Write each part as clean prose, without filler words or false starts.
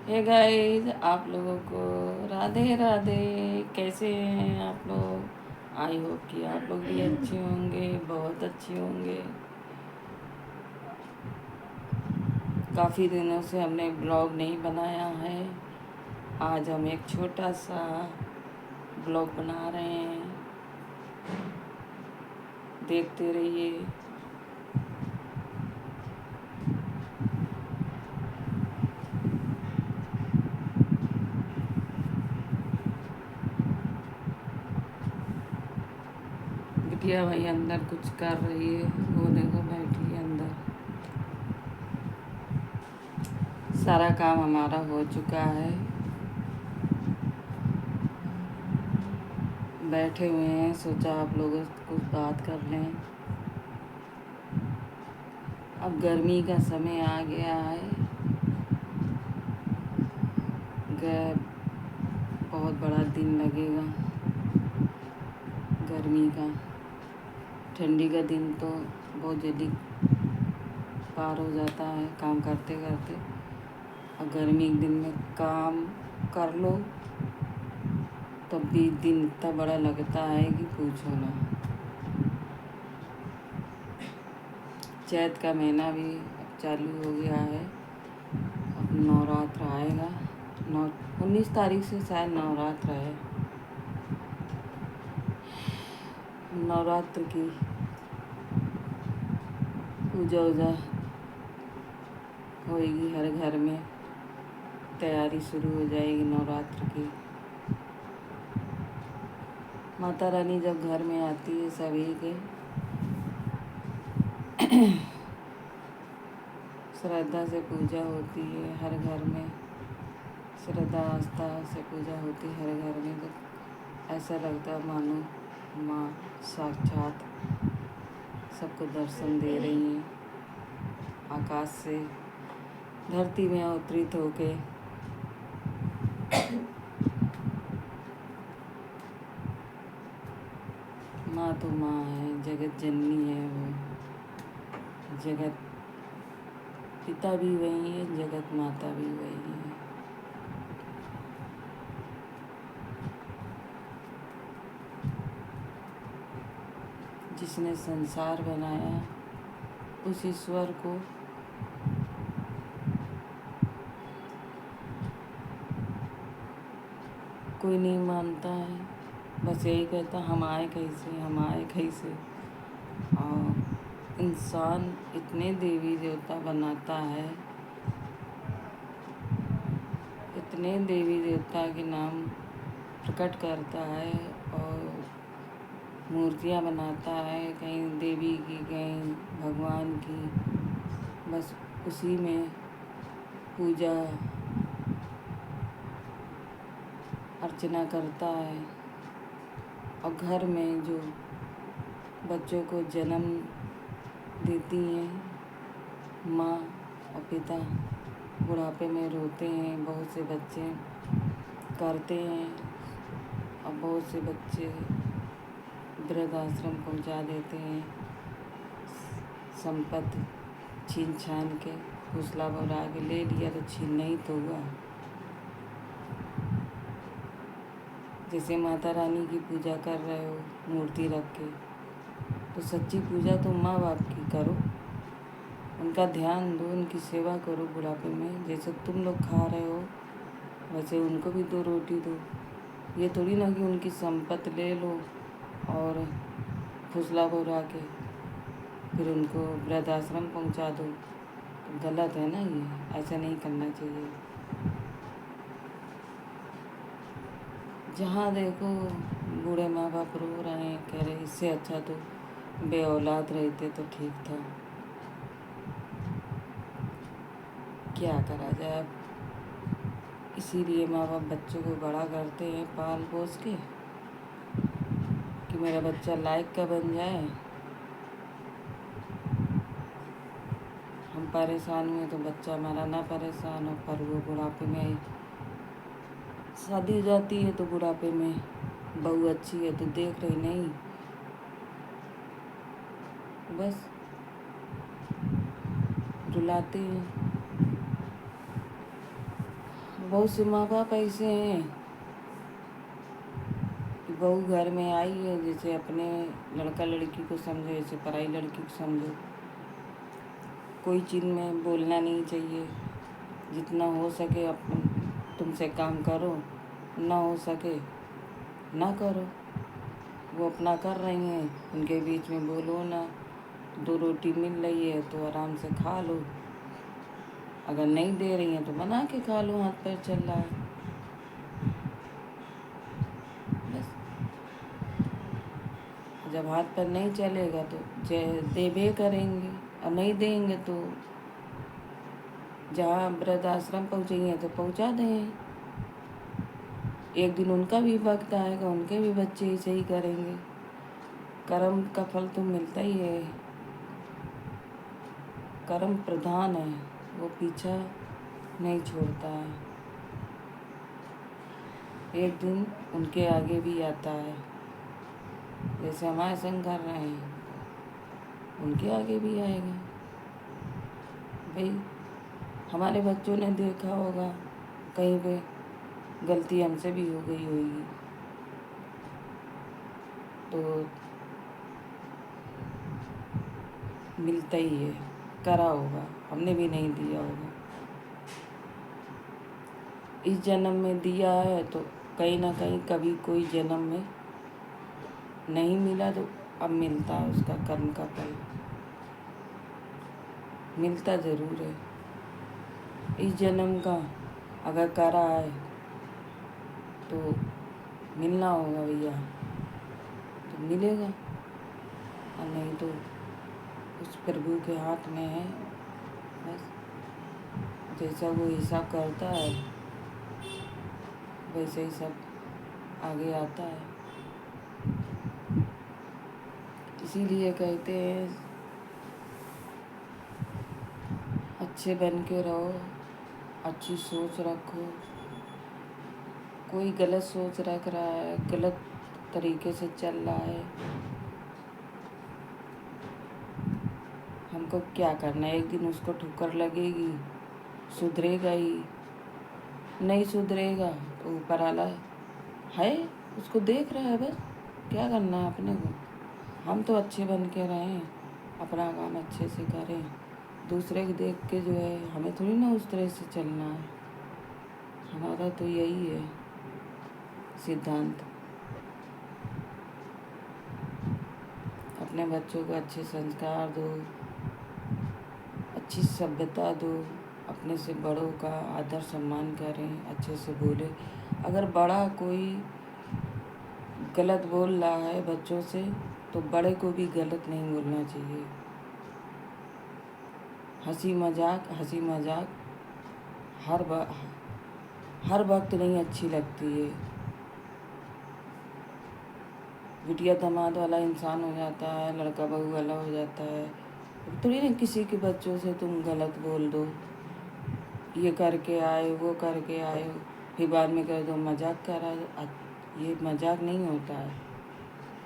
Hey guys, आप लोगों को राधे राधे। कैसे हैं आप लोग? आई होप कि आप लोग भी अच्छे होंगे, बहुत अच्छे होंगे। काफ़ी दिनों से हमने ब्लॉग नहीं बनाया है। आज हम एक छोटा सा ब्लॉग बना रहे हैं, देखते रहिए। बिटिया भाई अंदर कुछ कर रही है, वो देखो बैठी है अंदर। सारा काम हमारा हो चुका है, बैठे हुए हैं। सोचा आप लोगों से कुछ बात कर लें। अब गर्मी का समय आ गया है। बहुत बड़ा दिन लगेगा गर्मी का। ठंडी का दिन तो बहुत जल्दी पार हो जाता है काम करते करते। और गर्मी के दिन में काम कर लो तब भी दिन इतना बड़ा लगता है कि पूछो ना। चैत का महीना भी अब चालू हो गया है। अब नवरात्र आएगा। 19 तारीख से शायद नवरात्र है। नवरात्र की पूजा वूजा होएगी हर घर में। तैयारी शुरू हो जाएगी नवरात्र की। माता रानी जब घर में आती है सभी के श्रद्धा से पूजा होती है हर घर में। श्रद्धा आस्था से पूजा होती है हर घर में। तो ऐसा लगता है मानो माँ साक्षात सबको दर्शन दे रही हैं, आकाश से धरती में अवतरित होके। माँ तो माँ है, जगत जननी है वो। जगत पिता भी वही है, जगत माता भी वही है। जिसने संसार बनाया उस ईश्वर को कोई नहीं मानता है। बस यही कहता हम आए कैसे, हम आए कैसे। और इंसान इतने देवी देवता बनाता है, इतने देवी देवता के नाम प्रकट करता है और मूर्तियाँ बनाता है, कहीं देवी की कहीं भगवान की। बस उसी में पूजा अर्चना करता है। और घर में जो बच्चों को जन्म देती हैं माँ और पिता, बुढ़ापे में रोते हैं। बहुत से बच्चे करते हैं और बहुत से बच्चे वृद्ध आश्रम पहुँचा देते हैं। संपत्ति छीन छान के फुसला बना के ले लिया तो छीनना ही तो हुआ। जैसे माता रानी की पूजा कर रहे हो मूर्ति रख के, तो सच्ची पूजा तो माँ बाप की करो, उनका ध्यान दो, उनकी सेवा करो बुढ़ापे में। जैसे तुम लोग खा रहे हो वैसे उनको भी 2 रोटी दो। ये थोड़ी ना कि उनकी संपत्ति ले लो और फुसला बोरा के फिर उनको वृद्धाश्रम पहुंचा दो। तो गलत है ना, ये ऐसा नहीं करना चाहिए। जहाँ देखो बूढ़े माँ बाप रो रहे हैं, कह रहे इससे अच्छा तो बे औलाद रहते तो ठीक था। क्या करा जाए अब। इसीलिए माँ बाप बच्चों को बड़ा करते हैं पाल पोस के कि मेरा बच्चा लायक का बन जाए। हम परेशान हुए तो बच्चा हमारा ना परेशान हो। पर वो बुढ़ापे में शादी हो जाती है तो बुढ़ापे में बहू अच्छी है तो देख रही नहीं, बस रुलाते हैं। बहुत से माँ बाप ऐसे हैं कि बहू घर में आई है, जैसे अपने लड़का लड़की को समझो, जैसे पराई लड़की को समझो। कोई चीज़ में बोलना नहीं चाहिए, जितना हो सके अपन तुमसे काम करो, ना हो सके ना करो। वो अपना कर रही हैं, उनके बीच में बोलो ना। 2 रोटी मिल रही है तो आराम से खा लो, अगर नहीं दे रही हैं तो बना के खा लो, हाथ पैर चल रहा है बस। जब हाथ पैर नहीं चलेगा तो देबे करेंगे, और नहीं देंगे तो जहाँ वृद्ध आश्रम पहुँचेंगे तो पहुँचा दें। एक दिन उनका भी वक्त आएगा, उनके भी बच्चे ही सही करेंगे। कर्म का फल तो मिलता ही है, कर्म प्रधान है, वो पीछा नहीं छोड़ता है। एक दिन उनके आगे भी आता है, जैसे हमारे संग कर रहे हैं उनके आगे भी आएगा। भाई हमारे बच्चों ने देखा होगा कहीं पे गलती हमसे भी हो गई होगी तो मिलता ही है, करा होगा, हमने भी नहीं दिया होगा। इस जन्म में दिया है तो कहीं ना कहीं कभी कोई जन्म में नहीं मिला तो अब मिलता है, उसका कर्म का फल मिलता ज़रूर है। इस जन्म का अगर करा है तो मिलना होगा भैया, तो मिलेगा, और नहीं तो उस प्रभु के हाथ में है बस। जैसा वो हिसाब करता है वैसे ही सब आगे आता है। इसीलिए कहते हैं अच्छे बन के रहो, अच्छी सोच रखो। कोई गलत सोच रख रहा है, गलत तरीके से चल रहा है, हमको क्या करना है? एक दिन उसको ठोकर लगेगी, सुधरेगा ही, नहीं सुधरेगा तो ऊपर वाला है, उसको देख रहा है बस। क्या करना है अपने को? हम तो अच्छे बन के रहें, अपना काम अच्छे से करें, दूसरे को देख के जो है हमें थोड़ी ना उस तरह से चलना है। हमारा तो यही है सिद्धांत, अपने बच्चों को अच्छे संस्कार दो, अच्छी सभ्यता दो, अपने से बड़ों का आदर सम्मान करें, अच्छे से बोले। अगर बड़ा कोई गलत बोल रहा है बच्चों से तो बड़े को भी गलत नहीं बोलना चाहिए। हंसी मजाक हर वक्त नहीं अच्छी लगती है। बिटिया दामाद वाला इंसान हो जाता है, लड़का बहू वाला हो जाता है। थोड़ी ना किसी के बच्चों से तुम गलत बोल दो, ये करके आए वो करके आए, फिर बाद में कह दो मजाक करा। ये मजाक नहीं होता है।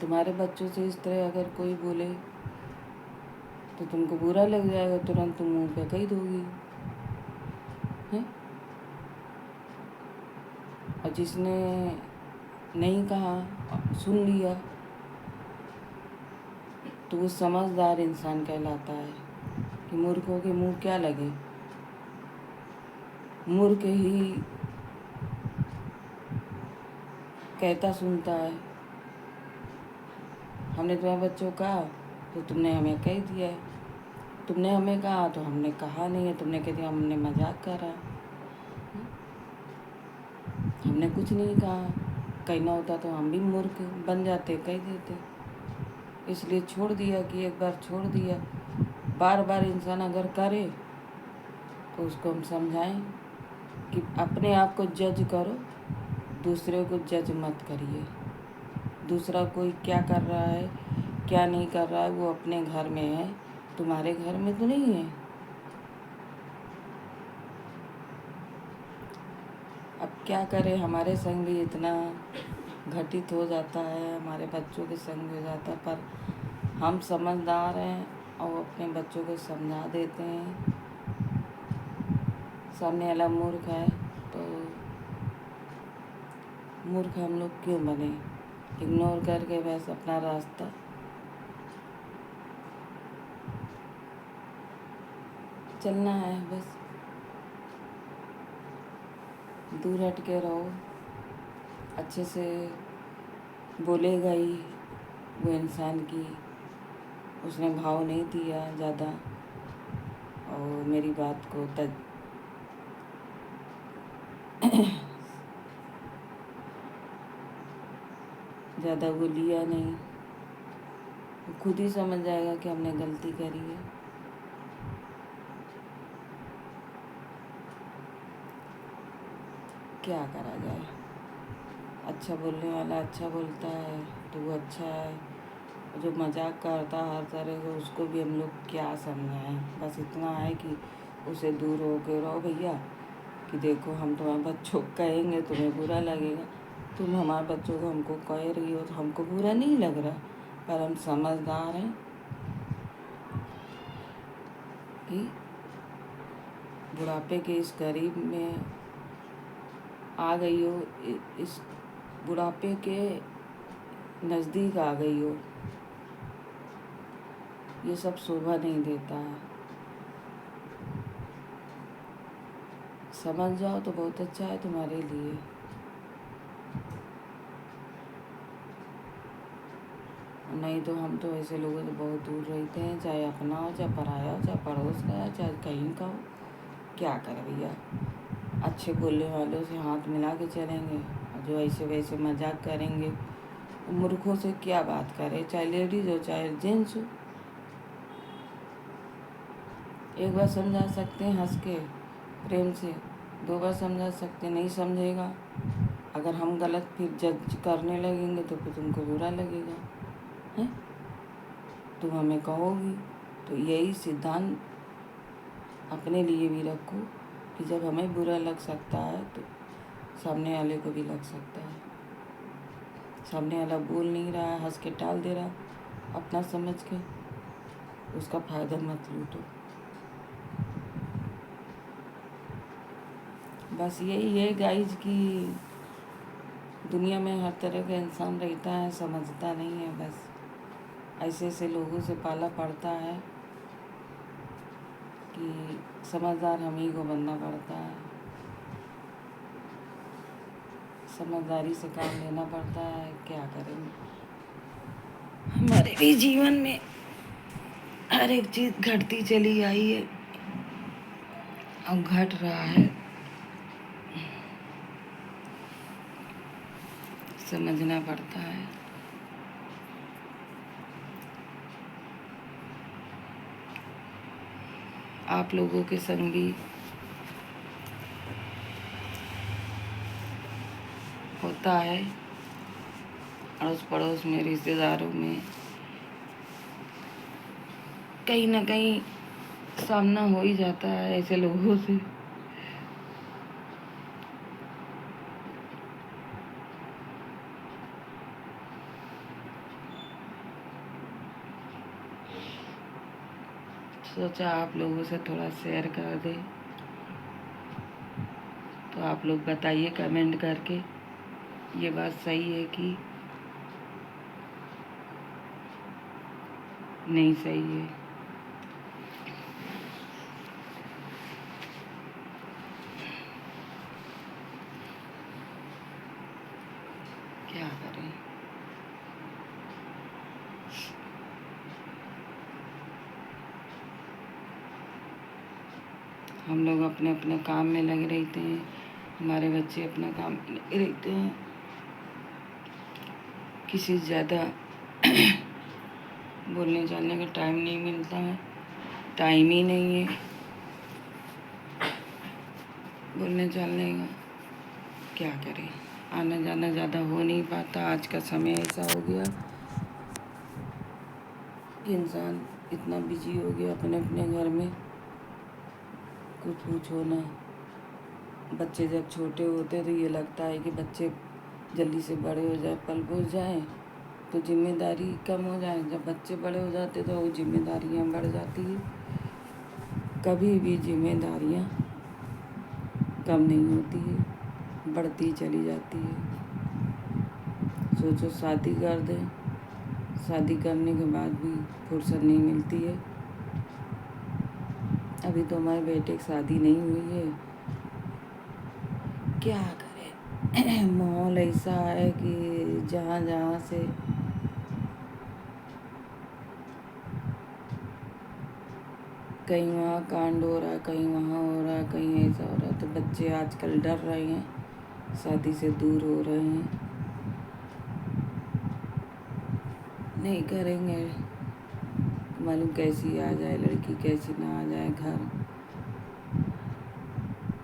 तुम्हारे बच्चों से इस तरह अगर कोई बोले तो तुमको बुरा लग जाएगा, तुरंत तुम मुँह पे कह दोगी हैं। और जिसने नहीं कहा, सुन लिया, तो वो समझदार इंसान कहलाता है। कि मूर्खों के मुंह क्या लगे, मूर्ख ही कहता सुनता है। हमने तुम्हारे बच्चों कहा तो तुमने हमें कह दिया है, तुमने हमें कहा तो हमने कहा नहीं है, तुमने कह दिया हमने मजाक करा, हमने कुछ नहीं कहा। कहना होता तो हम भी मूर्ख बन जाते, कह देते। इसलिए छोड़ दिया कि एक बार छोड़ दिया, बार बार इंसान अगर करे तो उसको हम समझाएं कि अपने आप को जज करो, दूसरे को जज मत करिए। दूसरा कोई क्या कर रहा है क्या नहीं कर रहा है वो अपने घर में है, तुम्हारे घर में तो नहीं है। अब क्या करें, हमारे संग भी इतना घटित हो जाता है, हमारे बच्चों के संग हो जाता है, पर हम समझदार हैं और अपने बच्चों को समझा देते हैं। सामने वाला मूर्ख है तो मूर्ख हम लोग क्यों बने, इग्नोर करके बस अपना रास्ता चलना है। बस दूर हट के रहो, अच्छे से बोलेगा ही वो इंसान की उसने भाव नहीं दिया ज़्यादा और मेरी बात को ज़्यादा वो लिया नहीं, वो खुद ही समझ जाएगा कि हमने गलती करी है। क्या करा जाए, अच्छा बोलने वाला अच्छा बोलता है तो वो अच्छा है, जो मजाक करता है हर तरह से उसको भी हम लोग क्या समझाएं। बस इतना है कि उसे दूर हो के रहो भैया, कि देखो हम तुम्हारे बच्चों को कहेंगे तुम्हें बुरा लगेगा, तुम हमारे बच्चों को हमको कह रही हो तो हमको बुरा नहीं लग रहा, पर हम समझदार हैं कि बुढ़ापे के इस करीब में आ गई हो, इस बुढ़ापे के नज़दीक आ गई हो, ये सब शोभा नहीं देता है। समझ जाओ तो बहुत अच्छा है तुम्हारे लिए। नहीं तो हम तो ऐसे लोगों से बहुत दूर रहते हैं, चाहे अपना हो चाहे पराया हो चाहे पड़ोस का हो चाहे कहीं का हो। क्या करें भैया, अच्छे बोलने वालों से हाथ मिला के चलेंगे और जो ऐसे वैसे मजाक करेंगे, मूर्खों से क्या बात करें, चाहे लेडीज़ हो चाहे जेंट्स हो। एक बार समझा सकते हैं हंस के प्रेम से, 2 बार समझा सकते, नहीं समझेगा अगर हम गलत फिर जज करने लगेंगे तो फिर तुमको बुरा लगेगा है, तुम हमें कहोगी। तो यही सिद्धांत अपने लिए भी रखो कि जब हमें बुरा लग सकता है तो सामने वाले को भी लग सकता है। सामने वाला बोल नहीं रहा है, हंस के टाल दे रहा, अपना समझ के उसका फ़ायदा मत लूटो। बस यही है गाइज कि दुनिया में हर तरह का इंसान रहता है, समझता नहीं है। बस ऐसे ऐसे लोगों से पाला पड़ता है कि समझदार हम ही को बनना पड़ता है, समझदारी से काम लेना पड़ता है। क्या करें, हमारे भी जीवन में हर एक चीज़ घटती चली आई है और घट रहा है, समझना पड़ता है। आप लोगों के संग भी होता है, अड़ोस पड़ोस में रिश्तेदारों में कहीं ना कहीं सामना हो ही जाता है ऐसे लोगों से। सोचा आप लोगों से थोड़ा शेयर कर दे, तो आप लोग बताइए कमेंट करके ये बात सही है कि नहीं सही है। क्या करें, हम लोग अपने अपने काम में लगे रहते हैं, हमारे बच्चे अपना काम में लगे रहते हैं, किसी से ज़्यादा बोलने चालने का टाइम नहीं मिलता है, टाइम ही नहीं है बोलने चालने का। क्या करें, आना जाना ज़्यादा हो नहीं पाता। आज का समय ऐसा हो गया कि इंसान इतना बिजी हो गया अपने अपने घर में, कुछ पूछो ना। बच्चे जब छोटे होते तो ये लगता है कि बच्चे जल्दी से बड़े हो जाए, पल भूल जाए तो जिम्मेदारी कम हो जाए। जब बच्चे बड़े हो जाते तो वो जिम्मेदारियाँ बढ़ जाती हैं। कभी भी जिम्मेदारियाँ कम नहीं होती है, बढ़ती चली जाती है। सोचो शादी कर दें, शादी करने के बाद भी फुर्सत नहीं मिलती है। अभी तो हमारे बेटे की शादी नहीं हुई है, क्या करें। माहौल ऐसा है कि जहाँ जहाँ से कहीं वहाँ कांड हो रहा है, कहीं वहाँ हो रहा है, कहीं ऐसा हो रहा है। तो बच्चे आजकल डर रहे हैं, शादी से दूर हो रहे हैं, नहीं करेंगे। मालूम कैसी आ जाए लड़की, कैसी ना आ जाए, घर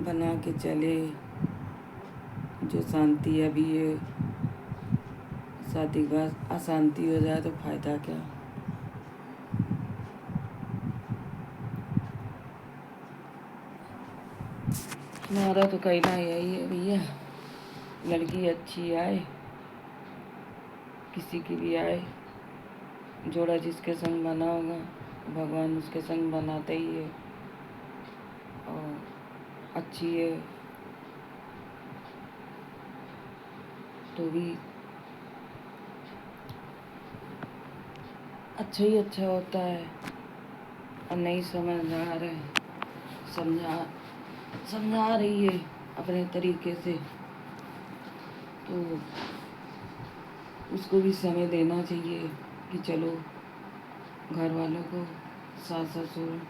बना के चले। जो शांति अभी है, शादी के बाद अशांति हो जाए तो फायदा क्या। हमारा तो कहना यही है भैया, लड़की अच्छी आए, किसी की भी आए, जोड़ा जिसके संग बना होगा भगवान उसके संग बनाता ही है, और अच्छी है तो भी अच्छा ही अच्छा होता है। और नहीं समझ आ रहे, समझा रही है अपने तरीके से, तो उसको भी समय देना चाहिए कि चलो घर वालों को, सास ससुर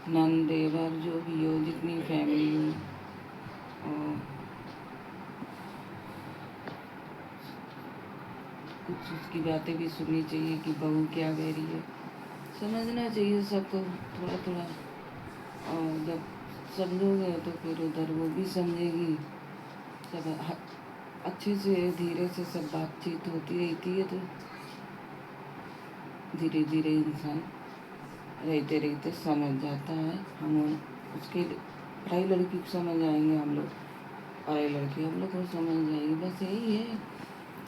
नंद देवर जो भी हो, जितनी फैमिली हो, और कुछ उसकी बातें भी सुननी चाहिए कि बहू क्या कह रही है, समझना चाहिए सबको थोड़ा थोड़ा। और जब समझोगे तो फिर उधर वो भी समझेगी। सब अच्छे से धीरे से सब बातचीत होती रहती है, तो धीरे धीरे इंसान रहते रहते समझ जाता है। हम उसके पढ़ाई लड़की को समझ आएंगे हम लोग, पढ़ाई लड़की हम लोग को समझ जाएगी। बस यही है,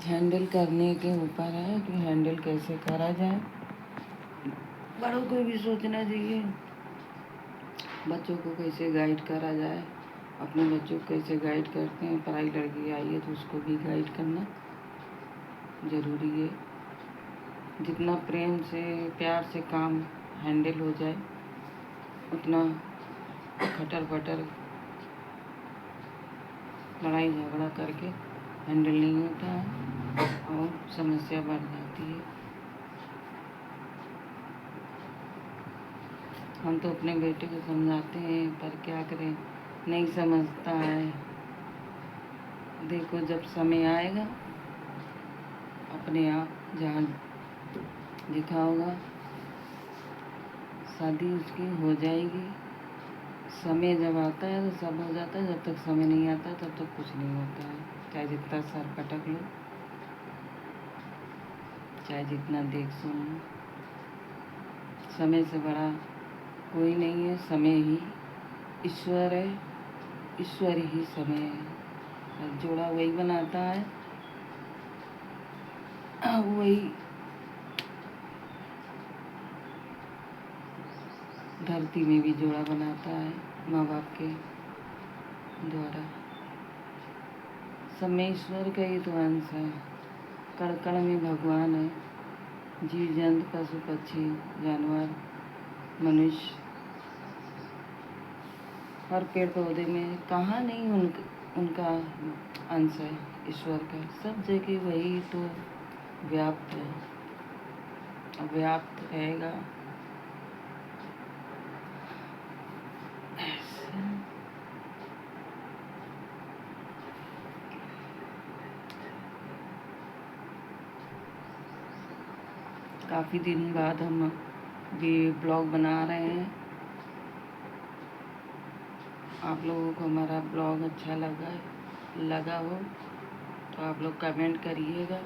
हैंडल करने के ऊपर है कि हैंडल कैसे करा जाए। बड़ों को भी सोचना चाहिए, बच्चों को कैसे गाइड करा जाए। अपने बच्चों को कैसे गाइड करते हैं, पढ़ाई लड़की आई है तो उसको भी गाइड करना ज़रूरी है। जितना प्रेम से प्यार से काम हैंडल हो जाए, उतना खटर पटर लड़ाई झगड़ा करके हैंडल नहीं होता है और समस्या बढ़ जाती है। हम तो अपने बेटे को समझाते हैं, पर क्या करें, नहीं समझता है। देखो जब समय आएगा अपने आप जहाँ लिखा होगा शादी उसकी हो जाएगी। समय जब आता है तो सब हो जाता है, जब तक समय नहीं आता तब तक कुछ नहीं होता है। चाहे जितना सर पटक लो, चाहे जितना देख सुन लो, समय से बड़ा कोई नहीं है। समय ही ईश्वर है, ईश्वर ही समय है। जोड़ा वही बनाता है, वही धरती में भी जोड़ा बनाता है माँ बाप के द्वारा। सब में ईश्वर का ही तो अंश है। कण कण में भगवान है। जीव जंतु पशु पक्षी जानवर मनुष्य, हर पेड़ पौधे में कहाँ नहीं उनका अंश है ईश्वर का। सब जगह वही तो व्याप्त है, व्याप्त रहेगा। काफ़ी दिन बाद हम ये ब्लॉग बना रहे हैं। आप लोगों को हमारा ब्लॉग अच्छा लगा हो तो आप लोग कमेंट करिएगा।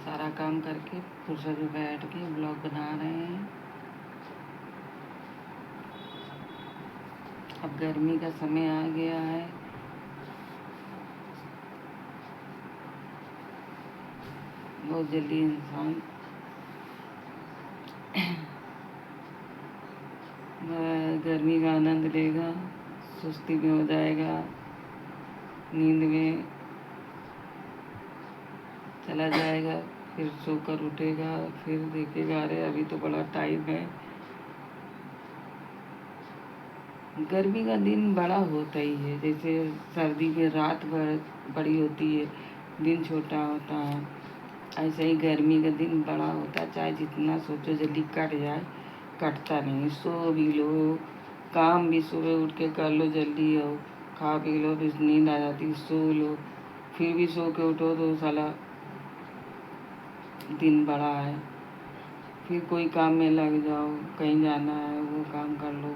सारा काम करके फुर्सत में बैठ के ब्लॉग बना रहे हैं। अब गर्मी का समय आ गया है, बहुत जल्दी इंसान गर्मी का आनंद लेगा, सुस्ती में हो जाएगा, नींद में चला जाएगा, फिर सोकर उठेगा, फिर देखेगा अरे अभी तो बड़ा टाइम है। गर्मी का दिन बड़ा होता ही है, जैसे सर्दी में रात बड़ी होती है, दिन छोटा होता है, ऐसे ही गर्मी का दिन बड़ा होता है। चाहे जितना सोचो जल्दी कट जाए, कटता नहीं। सो भी लो, काम भी सुबह उठ के कर लो जल्दी, और खा पी लो, फिर नींद आ जाती, सो लो, फिर भी सो के उठो तो साला दिन बड़ा है। फिर कोई काम में लग जाओ, कहीं जाना है वो काम कर लो,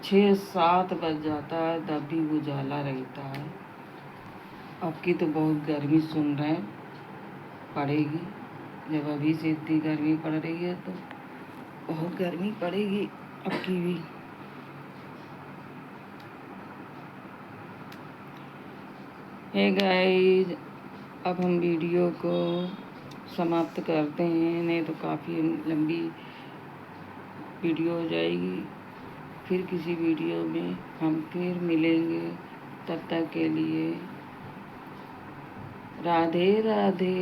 6-7 बज जाता है तब भी उजाला रहता है। अब की तो बहुत गर्मी सुन रहे हैं पड़ेगी, जब अभी से इतनी गर्मी पड़ रही है तो बहुत गर्मी पड़ेगी अब की भी। हे गाइस, अब हम वीडियो को समाप्त करते हैं, नहीं तो काफ़ी लंबी वीडियो हो जाएगी। फिर किसी वीडियो में हम फिर मिलेंगे, तब तक के लिए राधे राधे।